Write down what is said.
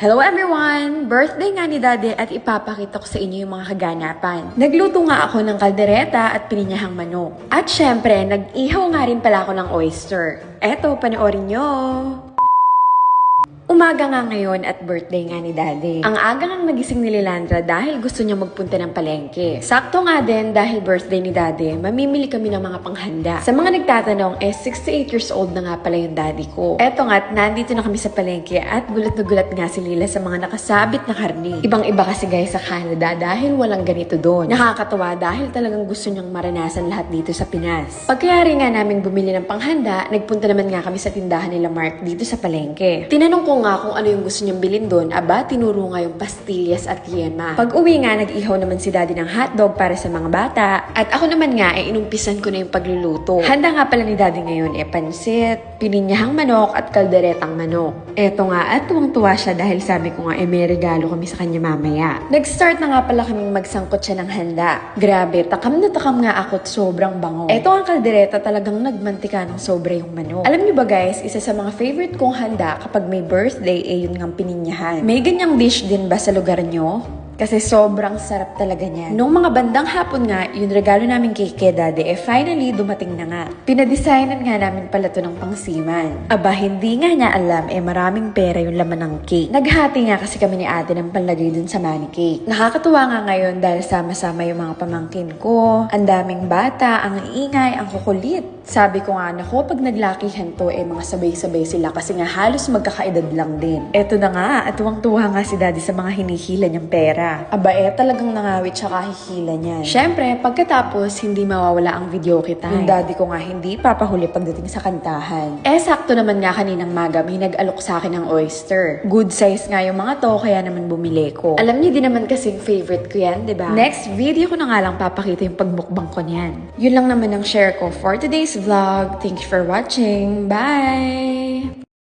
Hello everyone! Birthday nga ni Daddy at ipapakita ko sa inyo yung mga kaganapan. Nagluto nga ako ng kaldereta at pininyahang manok. At syempre, nag-ihaw nga rin pala ako ng oyster. Eto, panoorin nyo! Umaga nga ngayon at birthday nga ni Daddy. Ang aga ngang nagising ni Lilandra dahil gusto niya magpunta ng palengke. Sakto nga din dahil birthday ni Daddy, mamimili kami ng mga panghanda. Sa mga nagtatanong, 68 years old na nga pala yung daddy ko. Eto nga't nandito na kami sa palengke at gulat na gulat nga si Lila sa mga nakasabit na karne. Ibang-iba kasi guys sa Canada dahil walang ganito doon. Nakakatawa dahil talagang gusto niyang maranasan lahat dito sa Pinas. Pagkayari nga namin bumili ng panghanda, nagpunta naman nga kami sa tindahan nila Mark dito sa palengke. Tinanong ko nga kung ano yung gusto niyang bilhin doon, aba, tinuro nga yung pastillas at yema. Pag uwi nga, nag-ihaw naman si Daddy ng hotdog para sa mga bata. At ako naman nga, inumpisan ko na yung pagluluto. Handa nga pala ni Daddy ngayon, pansit, pininyahang manok at kalderetang manok. Eto nga, at tuwang-tuwa siya dahil sabi ko nga, may regalo kami sa kanya mamaya. Nag-start na nga pala kaming magsangkot siya ng handa. Grabe, takam na takam nga ako at sobrang bango. Eto ang kaldereta, talagang nagmantika ng sobra yung manok. Alam niyo ba guys, isa sa mga favorite kong handa kapag may birthday, yun ngang pininyahan. May ganyang dish din ba sa lugar nyo? Kasi sobrang sarap talaga niya. Nung mga bandang hapon nga, yung regalo namin kay Daddy, finally dumating na nga. Pinadesignan nga namin pala to ng pangsiman. Aba, hindi nga niya alam, maraming pera yung laman ng cake. Naghati nga kasi kami ni ate ng panlagay dun sa money cake. Nakakatuwa nga ngayon dahil sama-sama yung mga pamangkin ko. Ang daming bata, ang ingay, ang kukulit. Sabi ko nga, nako, pag naglakihan to, mga sabay-sabay sila kasi nga halos magkakaedad lang din. Eto na nga, at tuwang-tuwa nga si Daddy sa mga hinihila niyang pera. Aba, talagang nangawit siya kahihila niyan. Syempre, pagkatapos, hindi mawawala ang video kita. Yung Daddy ko nga hindi papahuli pagdating sa kantahan. Sakto naman nga kaninang maga, may nag-alok sa akin ng oyster. Good size nga yung mga to, kaya naman bumili ko. Alam niyo din naman kasing favorite ko yan, diba? Next video ko na nga lang papakita yung pagmukbang ko niyan. Yun lang naman ang share ko for today's vlog. Thank you for watching. Bye!